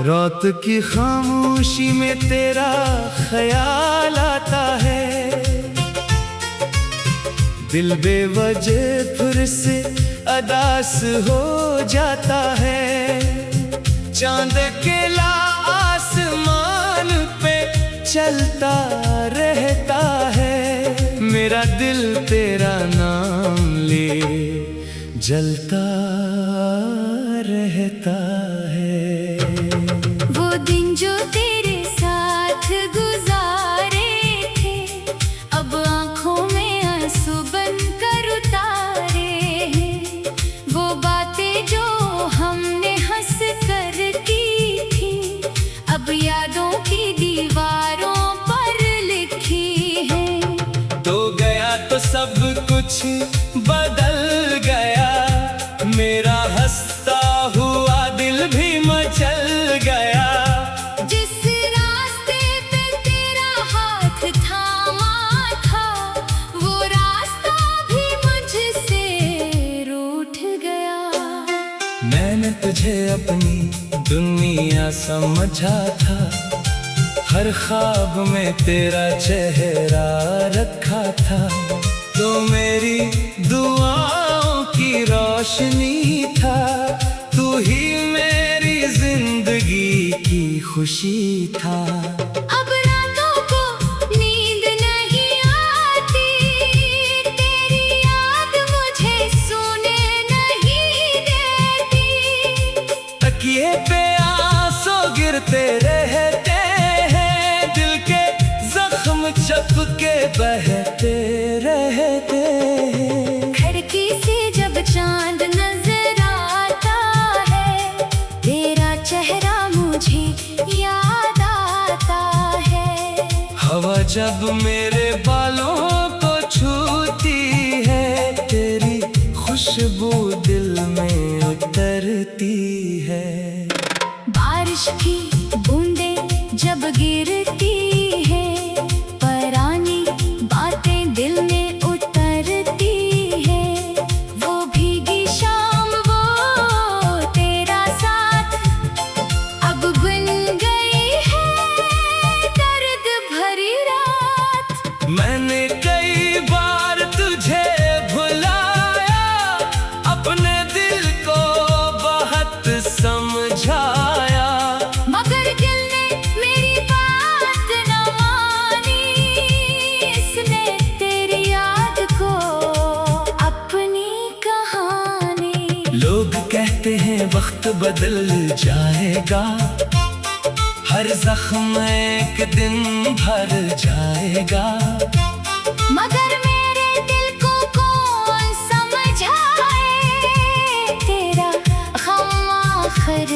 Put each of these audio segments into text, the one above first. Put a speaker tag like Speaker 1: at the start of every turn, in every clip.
Speaker 1: रात की खामोशी में तेरा ख्याल आता है, दिल बेवजह फिर से अदास हो जाता है। चांद अकेला आसमान पे चलता रहता है, मेरा दिल तेरा नाम ले जलता रहता है।
Speaker 2: वो दिन जो तेरे साथ गुजारे थे, अब आंखों में आंसू बनकर उतारे हैं। वो बातें जो हमने हंस कर की थी, अब यादों की दीवारों पर लिखी है।
Speaker 1: तो गया तो सब कुछ बदल गया, मेरा हंसता हुआ दिल भी मचल गया।
Speaker 2: जिस रास्ते पे तेरा हाथ थामा था, वो रास्ता भी मुझसे रूठ गया।
Speaker 1: मैंने तुझे अपनी दुनिया समझा था, हर ख्वाब में तेरा चेहरा रखा था। तो मेरी दुआओं की रोशनी था, तू ही मेरी जिंदगी की खुशी था।
Speaker 2: अब रातों को नींद नहीं आती, तेरी याद मुझे सोने नहीं देती।
Speaker 1: तकिए पे आंसू गिरते रहते हैं, दिल के जख्म चपके बहते रहते हैं।
Speaker 2: खिड़की से जब चांद नजर आता है, तेरा चेहरा मुझे याद आता है।
Speaker 1: हवा जब मेरे बालों को छूती है, तेरी खुशबू दिल में उतरती है।
Speaker 2: बारिश की बूंदें जब गिरती है, पुरानी बातें दिल में उतरती है। वो भीगी शाम, वो तेरा साथ अब बन गई है दर्द भरी रात।
Speaker 1: मैंने कई बार तुझे भुलाया, अपने दिल को बहुत समझाया,
Speaker 2: मगर दिल ने मेरी बात न मानी। इसने तेरी याद को अपनी कहानी।
Speaker 1: लोग कहते हैं वक्त बदल जाएगा, हर जख्म एक दिन भर जाएगा।
Speaker 2: मगर मेरे दिल को कौन समझाए, तेरा गम आखिर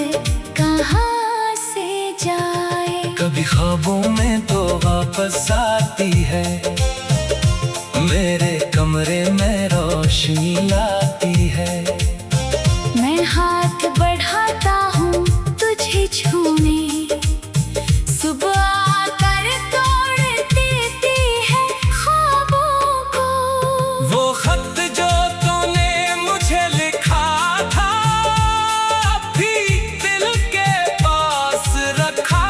Speaker 2: कहाँ से जाए।
Speaker 1: कभी ख्वाबों में तो वापस आती है, मेरे कमरे में रोशनी लाती है।
Speaker 2: मैं हाथ बढ़ाता हूँ तुझे छूने, सुबह आकर तोड़ देती है ख्वाबों को।
Speaker 1: वो खत जो तूने मुझे लिखा था, अभी दिल के पास रखा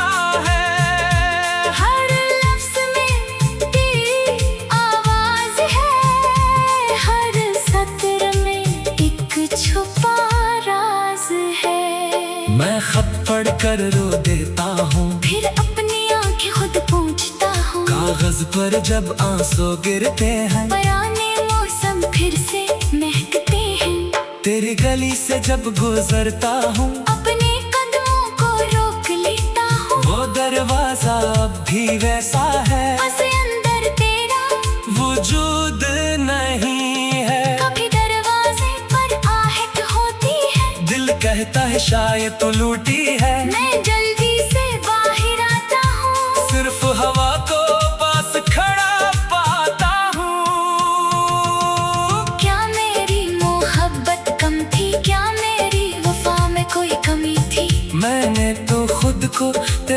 Speaker 1: है।
Speaker 2: हर लफ्ज़ में तेरी आवाज़ है, हर सत्र में एक छुपा राज है।
Speaker 1: मैं खत पढ़कर रो देता हूँ,
Speaker 2: फिर अपनी आंखें खुद पोंछता हूँ।
Speaker 1: कागज पर जब आंसू गिरते हैं,
Speaker 2: पुराने मौसम फिर से महकते हैं।
Speaker 1: तेरी गली से जब गुजरता हूँ,
Speaker 2: अपने कदमों को रोक लेता हूँ।
Speaker 1: वो दरवाजा अब भी वैसा है,
Speaker 2: बस अंदर तेरा
Speaker 1: वजूद नहीं है।
Speaker 2: कभी दरवाजे पर आहट होती है,
Speaker 1: दिल कहता है शायद तू लूटी है।
Speaker 2: मैं जल्दी से बाहर आता हूँ।
Speaker 1: सिर्फ हवा को पास खड़ा पाता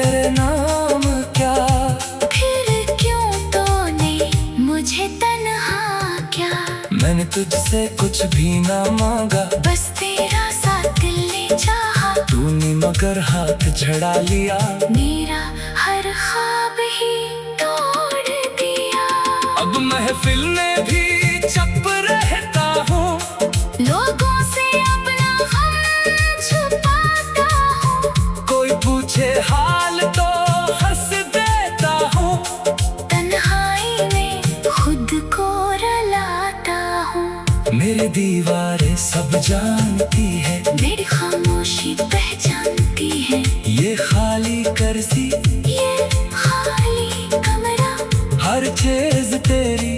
Speaker 1: तेरे नाम क्या।
Speaker 2: फिर क्यों तूने मुझे तन्हा क्या।
Speaker 1: मैंने तुझसे कुछ भी ना मांगा,
Speaker 2: बस तेरा साथ दिल ने चाहा।
Speaker 1: तूने मगर हाथ झड़ा लिया,
Speaker 2: मेरा हर ख्वाब ही तोड़ दिया।
Speaker 1: अब महफिल में भी चुप रहता हूँ,
Speaker 2: लोगों से अपना गम छुपाता हूँ।
Speaker 1: कोई पूछे हाल तो हंस देता हूँ,
Speaker 2: तन्हाई में खुद को रुलाता हूँ।
Speaker 1: मेरी दीवारें सब जानती है,
Speaker 2: मेरी खामोशी पहचानती है।
Speaker 1: ये खाली कर्सी
Speaker 2: ये खाली कमरा
Speaker 1: हर चीज तेरी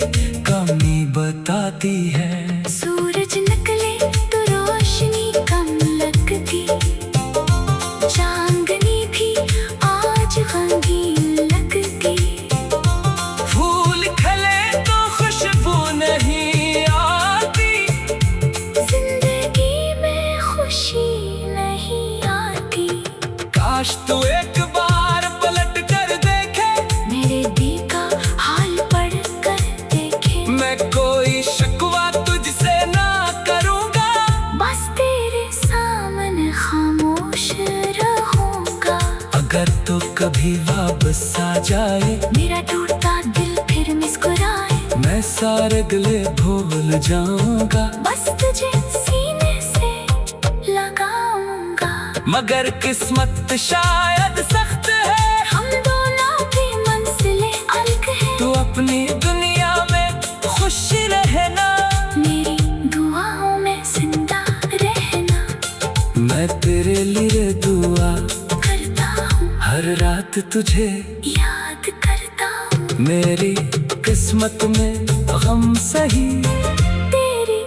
Speaker 1: कमी बताती है।
Speaker 2: सूरज निकले तो रोशनी कम लगती, चांदनी भी आज रंगीन लगती।
Speaker 1: फूल खिले तो खुशबू नहीं आती,
Speaker 2: जिंदगी में खुशी नहीं आती।
Speaker 1: काश तू एक बार पलट कर देखे,
Speaker 2: मेरे दिल का हाल पढ़ कर देखे।
Speaker 1: मैं कोई शिकवा तुझसे ना करूँगा,
Speaker 2: बस तेरे सामने खामोश रहूंगा।
Speaker 1: अगर तो कभी वापस आ जाए,
Speaker 2: मेरा टूटता दिल फिर मुस्कुराए।
Speaker 1: मैं सारे गिले भूल जाऊंगा,
Speaker 2: बस तुझे सीने से लगाऊंगा।
Speaker 1: मगर किस्मत शायद सख्त है,
Speaker 2: हम दोनों की मंजिलें अलग है।
Speaker 1: तू अपनी दुनिया में खुश रहना,
Speaker 2: मेरी दुआओं में जिंदा रहना।
Speaker 1: मैं तेरे लिए दुआ
Speaker 2: करता हूँ,
Speaker 1: हर रात तुझे
Speaker 2: याद करता हूँ।
Speaker 1: मेरी किस्मत में गम सही,
Speaker 2: तेरी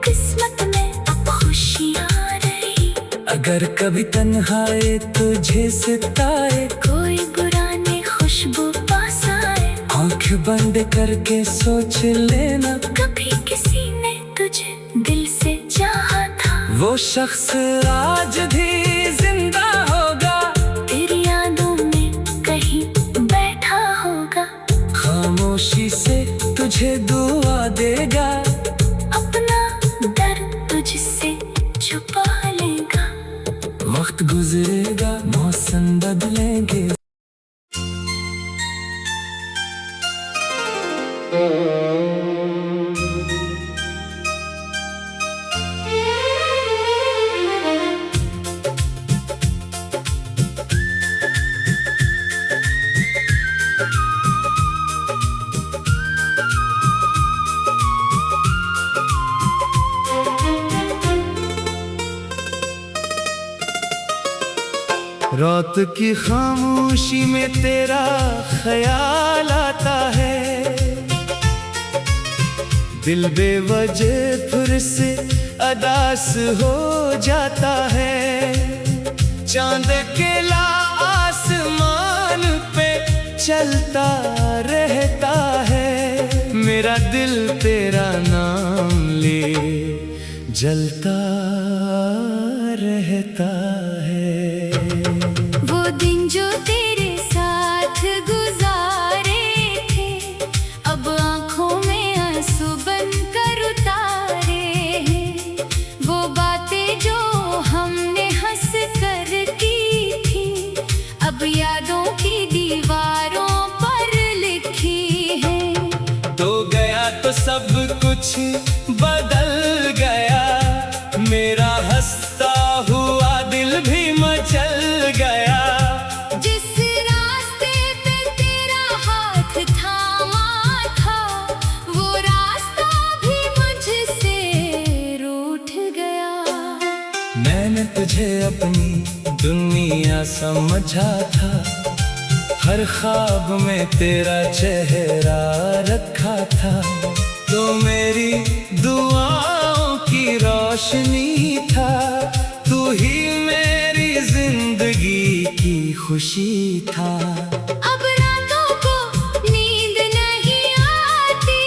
Speaker 2: किस्मत में अब खुशियाँ रही।
Speaker 1: अगर कभी तन्हाई तुझे सताए,
Speaker 2: कोई बुरा नहीं खुशबू पास आए।
Speaker 1: आँख बंद करके सोच लेना,
Speaker 2: कभी किसी ने तुझे दिल से चाहा था।
Speaker 1: वो शख्स आज भी जिंदा होगा,
Speaker 2: तेरी यादों में कहीं बैठा होगा।
Speaker 1: खामोशी से तुझे दुआ देगा,
Speaker 2: अपना दर्द तुझसे छुपा लेगा।
Speaker 1: वक्त गुजरेगा मौसम बदलेंगे। रात की खामोशी में तेरा ख्याल आता है, दिल बेवजह फिर से अदास हो जाता है। चांद अकेला आसमान पे चलता रहता है, मेरा दिल तेरा नाम ले जलता रहता है।
Speaker 2: वो दिन जो तेरे साथ गुजारे थे, अब आंखों में आंसू बनकर उतारे हैं। वो बातें जो हमने हंस कर की थी, अब यादों की दीवारों पर लिखी है।
Speaker 1: तो गया तो सब कुछ बदल गया, मेरा हंसता हुआ दिल भी मचल गया।
Speaker 2: जिस रास्ते पे तेरा हाथ थामा था, वो रास्ता भी मुझसे रूठ गया।
Speaker 1: मैंने तुझे अपनी दुनिया समझा था, हर ख्वाब में तेरा चेहरा रखा था। तो मेरी दुआओं की रोशनी था, तू ही मेरी जिंदगी की खुशी था।
Speaker 2: अब रातों को नींद नहीं आती,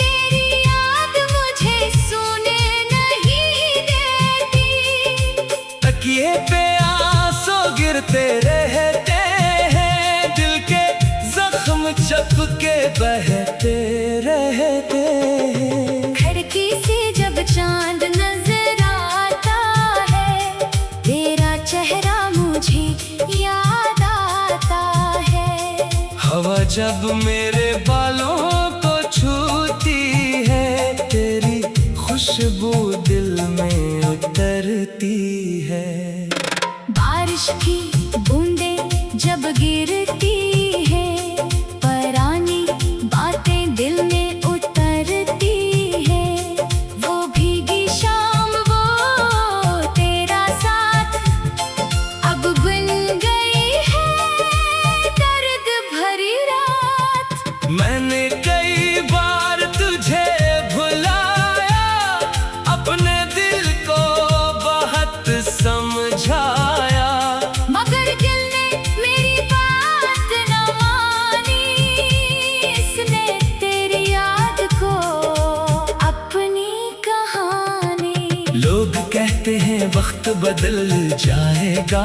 Speaker 2: तेरी याद मुझे सोने नहीं देती।
Speaker 1: तकिए पे आंसू गिरते रहते हवा जब मेरे बालों को छूती है, तेरी खुशबू दिल में उतरती है।
Speaker 2: बारिश की बूंदें जब गिरती है, पुरानी बातें दिल में उतरती है। वो भीगी शाम, वो तेरा साथ अब बन गई है दर्द भरी रात।
Speaker 1: मैंने कई बार तुझे भुलाया, अपने दिल को बहुत समझाया,
Speaker 2: मगर दिल ने मेरी बात न मानी। इसने तेरी याद को अपनी कहानी।
Speaker 1: लोग कहते हैं वक्त बदल जाएगा,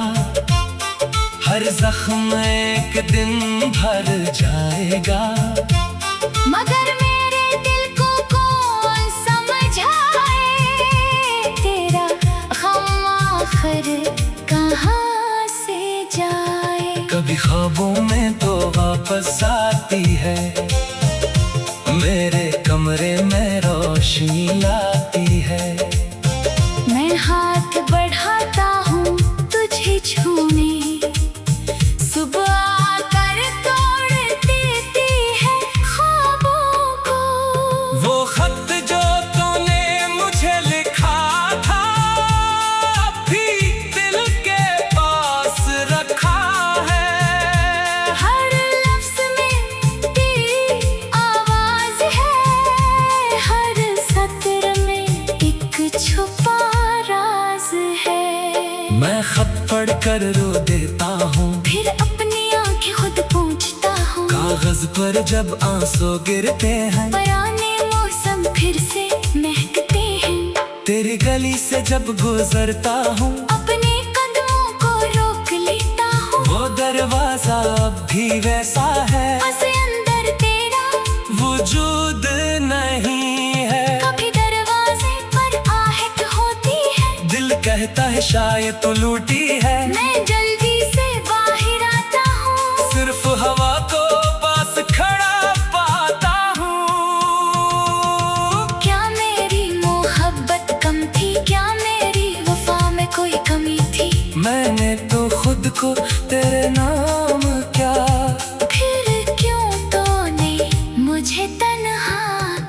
Speaker 1: हर जख्म एक दिन भर जाएगा,
Speaker 2: मगर मेरे दिल को कौन समझाए। तेरा गम आखिर कहाँ से जाए।
Speaker 1: कभी ख्वाबों में तो वापस आती है, मेरे कमरे में रोशनी लाती है।
Speaker 2: मैं हाथ बढ़ाता हूँ तुझे छूने, सुबह आकर तोड़ देती है ख्वाबों को।
Speaker 1: वो खत जो तूने मुझे लिखा था, अभी दिल के पास रखा है।
Speaker 2: हर लफ्ज़ में तेरी आवाज़ है, हर सत्र में एक छुपा राज है।
Speaker 1: मैं खत पढ़कर रो देता हूँ,
Speaker 2: फिर अपनी आंखें खुद पूछता हूँ।
Speaker 1: कागज पर जब आंसू गिरते हैं,
Speaker 2: पुराने मौसम फिर से महकते हैं।
Speaker 1: तेरी गली से जब गुजरता हूँ,
Speaker 2: अपने कदमों को रोक लेता हूँ।
Speaker 1: वो दरवाजा अब भी वैसा है,
Speaker 2: बस अंदर तेरा
Speaker 1: वजूद नहीं है।
Speaker 2: कभी दरवाजे पर आहट होती है,
Speaker 1: दिल कहता है शायद तू लूटी है।
Speaker 2: मैं जल्दी से बाहर आता हूँ।
Speaker 1: सिर्फ हवा को पास खड़ा पाता हूँ।
Speaker 2: क्या मेरी मोहब्बत कम थी, क्या मेरी वफा में कोई कमी थी।
Speaker 1: मैंने तो खुद को तेरे नाम क्या,
Speaker 2: फिर क्यों तूने मुझे तन्हा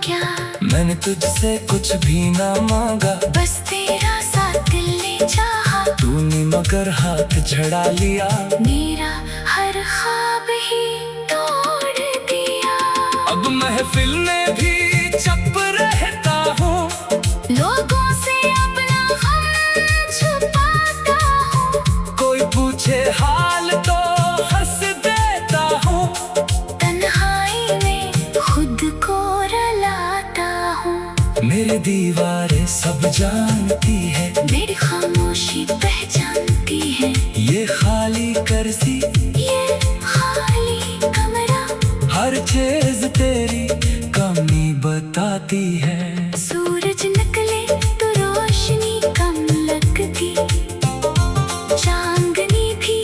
Speaker 2: क्या।
Speaker 1: मैंने तुझसे कुछ भी ना मांगा,
Speaker 2: बस तेरा साथ दिल ने चाहा।
Speaker 1: तूने मगर हाथ झड़ा लिया।
Speaker 2: मेरा हर ख्वाब ही तोड़ दिया।
Speaker 1: अब महफिल में भी चुप रहता हूँ,
Speaker 2: लोगों से अपना गम छुपाता हूँ।
Speaker 1: कोई पूछे हाल तो हंस देता हूँ।
Speaker 2: तन्हाई में खुद को रुलाता हूँ।
Speaker 1: मेरी दीवारें सब जानती है,
Speaker 2: मेरी खामोशी पहचानती है।
Speaker 1: ये खाली कर्सी,
Speaker 2: ये खाली कमरा,
Speaker 1: हर चीज तेरी कमी बताती है।
Speaker 2: सूरज निकले तो रोशनी कम लगती, चांदनी भी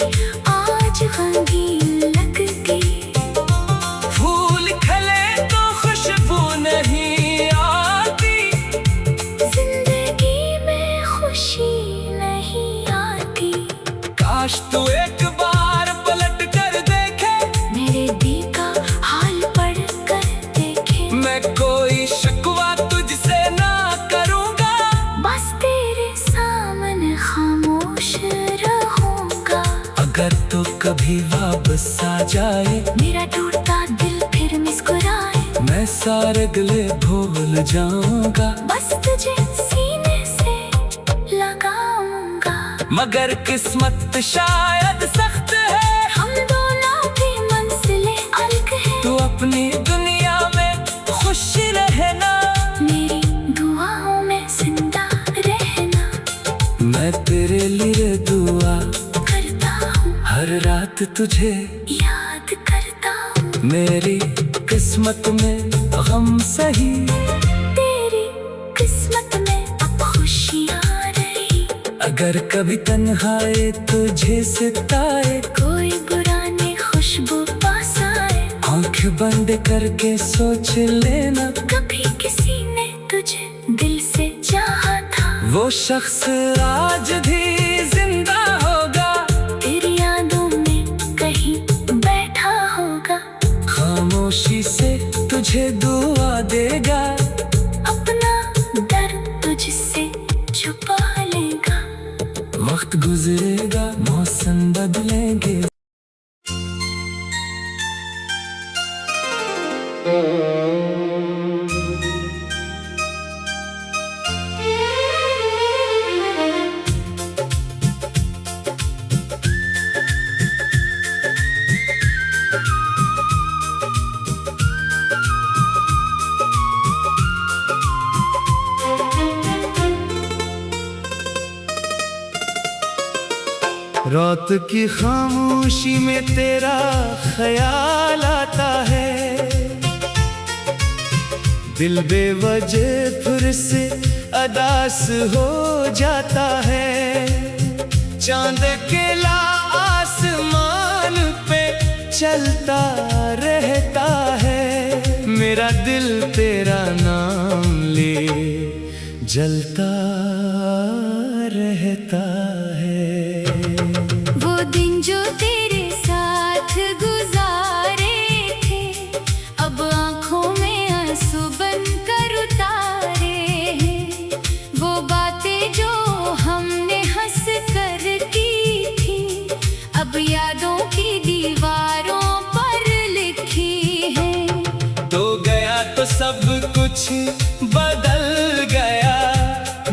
Speaker 2: आज रंगीन लगती।
Speaker 1: फूल खिले तो खुशबू नहीं आती,
Speaker 2: जिंदगी में खुशी नहीं आती।
Speaker 1: काश तू एक बार पलट कर देखे,
Speaker 2: मेरे दिल का हाल पढ़ कर देखे।
Speaker 1: मैं कोई शिकवा तुझसे ना करूँगा,
Speaker 2: बस तेरे सामने खामोश रहूंगा।
Speaker 1: अगर तू कभी वापस आ जाए,
Speaker 2: मेरा टूटता दिल फिर मुस्कुराए।
Speaker 1: मैं सारे गिले भूल जाऊंगा,
Speaker 2: बस तुझे सीने से लगाऊंगा।
Speaker 1: मगर किस्मत शायद सख्त है,
Speaker 2: हम दोनों की मंजिलें अलग है।
Speaker 1: तू अपनी दुनिया में खुश रहना,
Speaker 2: मेरी दुआओं में जिंदा रहना।
Speaker 1: मैं तेरे लिए दुआ
Speaker 2: करता हूँ,
Speaker 1: हर रात तुझे
Speaker 2: याद करता हूँ।
Speaker 1: मेरी किस्मत में गम सही,
Speaker 2: तेरी किस्मत में अब खुशियाँ रही।
Speaker 1: अगर कभी तन्हाई तुझे सताए,
Speaker 2: कोई बुरा नहीं खुशबू पास आए।
Speaker 1: आंखें बंद करके सोच लेना,
Speaker 2: कभी किसी ने तुझे दिल से चाहा था।
Speaker 1: वो शख्स आज भी जिंदा होगा,
Speaker 2: तेरी यादों में कहीं बैठा होगा।
Speaker 1: खामोशी से तुझे दुआ देगा,
Speaker 2: अपना दर्द तुझसे छुपा लेगा।
Speaker 1: वक्त गुजरेगा, मौसम बदलेंगे। रात की खामोशी में तेरा ख्याल आता है, दिल बेवजह फिर से अदास हो जाता है। चांद अकेला आसमान पे चलता रहता है, मेरा दिल तेरा नाम ले जलता रहता है।
Speaker 2: वो दिन जो तेरे साथ गुजारे थे, अब आंखों में आंसू बनकर उतारे हैं। वो बातें जो हमने हंस कर की थी, अब यादों की दीवारों पर लिखी है।
Speaker 1: तो गया तो सब कुछ बदल गया,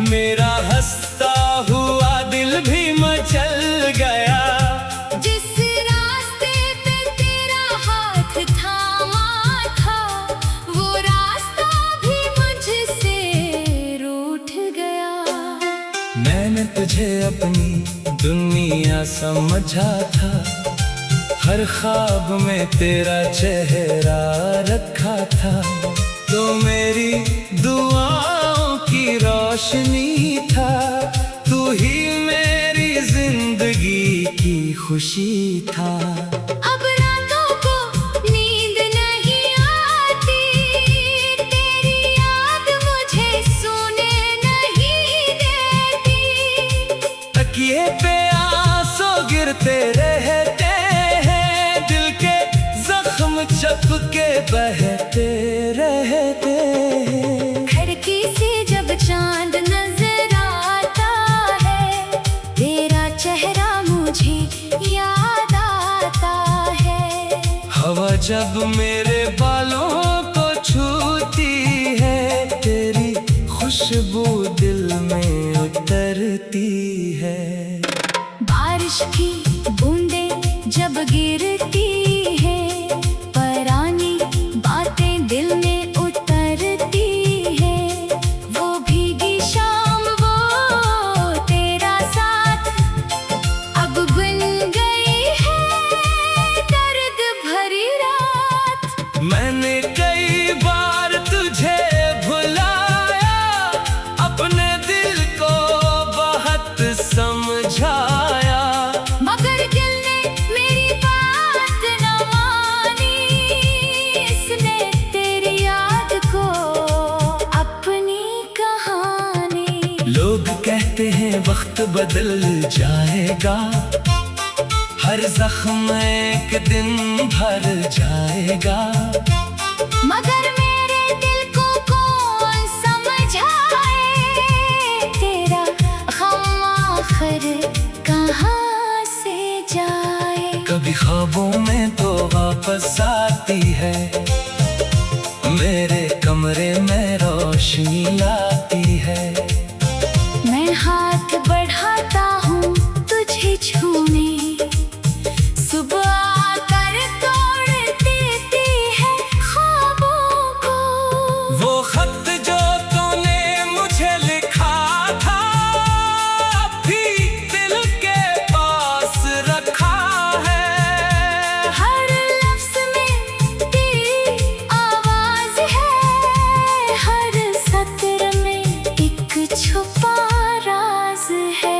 Speaker 1: मेरा हंसता हुआ दिल भी मचल गया।
Speaker 2: जिस रास्ते पे तेरा हाथ थामा था, वो रास्ता भी मुझसे रूठ गया।
Speaker 1: मैंने तुझे अपनी दुनिया समझा था, हर ख्वाब में तेरा चेहरा रखा था। तो मेरी दुआओं की रोशनी था, तू ही मेरी जिंदगी की खुशी था।
Speaker 2: अब रातों को नींद नहीं आती, तेरी याद मुझे सोने नहीं देती।
Speaker 1: तकिए पे आंसू गिरते रहते हैं, दिल के जख्म चपके बहते रहते हैं।
Speaker 2: खिड़की से जब चांद नजर आता है, तेरा चेहरा मुझे याद आता है।
Speaker 1: हवा जब मेरे बालों को छूती है, तेरी खुशबू दिल में उतरती है।
Speaker 2: बारिश की बूंदें जब गिरती है, पुरानी बातें दिल में उतरती है। वो भीगी शाम, वो तेरा साथ अब बन गई है दर्द भरी रात।
Speaker 1: मैंने कई बार तुझे भुलाया, अपने दिल को बहुत समझाया,
Speaker 2: मगर दिल ने मेरी बात न मानी। इसने तेरी याद को अपनी कहानी।
Speaker 1: लोग कहते हैं वक्त बदल जाएगा, हर जख्म एक दिन भर जाएगा।
Speaker 2: मगर मेरे दिल को कौन समझाए, तेरा गम आखिर कहाँ से जाए।
Speaker 1: कभी ख्वाबों में तो वापस आती है, मेरे कमरे में रोशनी लाती है।
Speaker 2: मैं हाथ बढ़ाता हूँ तुझे छूने, सुबह आकर तोड़ देती है ख्वाबों को।
Speaker 1: वो खत जो तूने मुझे लिखा था, अभी दिल के पास रखा है।
Speaker 2: हर लफ्ज में तेरी आवाज है, हर सत्र में एक छुपा राज है।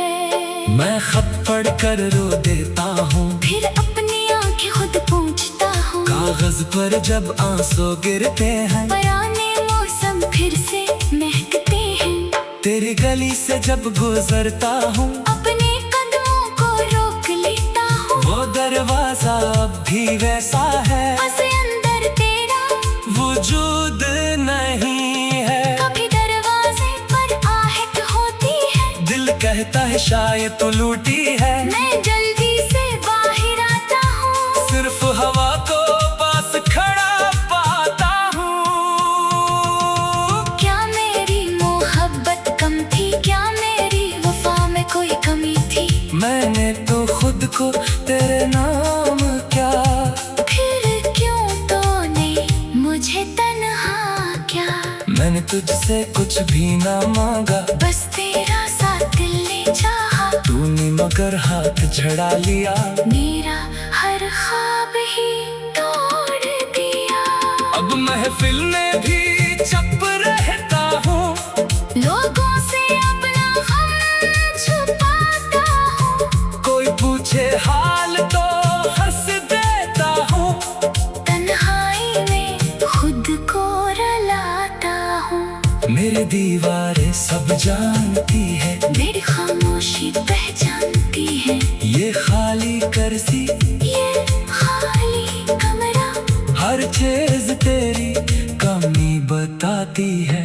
Speaker 1: मैं खत पढ़ कर रो देता हूँ,
Speaker 2: फिर अपनी आंखें खुद पूछता हूँ,
Speaker 1: कागज पर जब आंसू गिरते हैं,
Speaker 2: पुराने मौसम फिर से महकते हैं।
Speaker 1: तेरी गली से जब गुजरता हूँ,
Speaker 2: अपने कदमों को रोक लेता हूँ।
Speaker 1: वो दरवाजा अब भी वैसा है,
Speaker 2: बस अंदर तेरा
Speaker 1: वजूद नहीं है।
Speaker 2: कभी दरवाजे पर आहट होती है,
Speaker 1: दिल कहता है शायद तू लूटी है।
Speaker 2: मैं जल्दी से बाहर आता हूँ।
Speaker 1: सिर्फ हवा को पास खड़ा पाता हूँ।
Speaker 2: क्या मेरी मोहब्बत कम थी, क्या मेरी वफा में कोई कमी थी?
Speaker 1: मैंने तो खुद को तेरे नाम क्या,
Speaker 2: फिर क्यों तूने मुझे तन्हा क्या?
Speaker 1: मैंने तुझसे कुछ भी ना मांगा,
Speaker 2: बस तेरा साथ दिल ने चाहा।
Speaker 1: तूने मगर हाथ झड़ा लिया।
Speaker 2: मेरा हर ख्वाब ही तोड़ दिया।
Speaker 1: अब महफिल में भी चुप रहता हूँ,
Speaker 2: लोगों से अपना गम छुपाता हूँ।
Speaker 1: कोई पूछे हाल तो हंस देता हूँ।
Speaker 2: तन्हाई में खुद को रुलाता हूँ।
Speaker 1: मेरी दीवारें सब जानती है,
Speaker 2: मेरी खामोशी पहचानती है।
Speaker 1: ये खाली कर्सी,
Speaker 2: ये खाली कमरा,
Speaker 1: हर चीज तेरी कमी बताती है।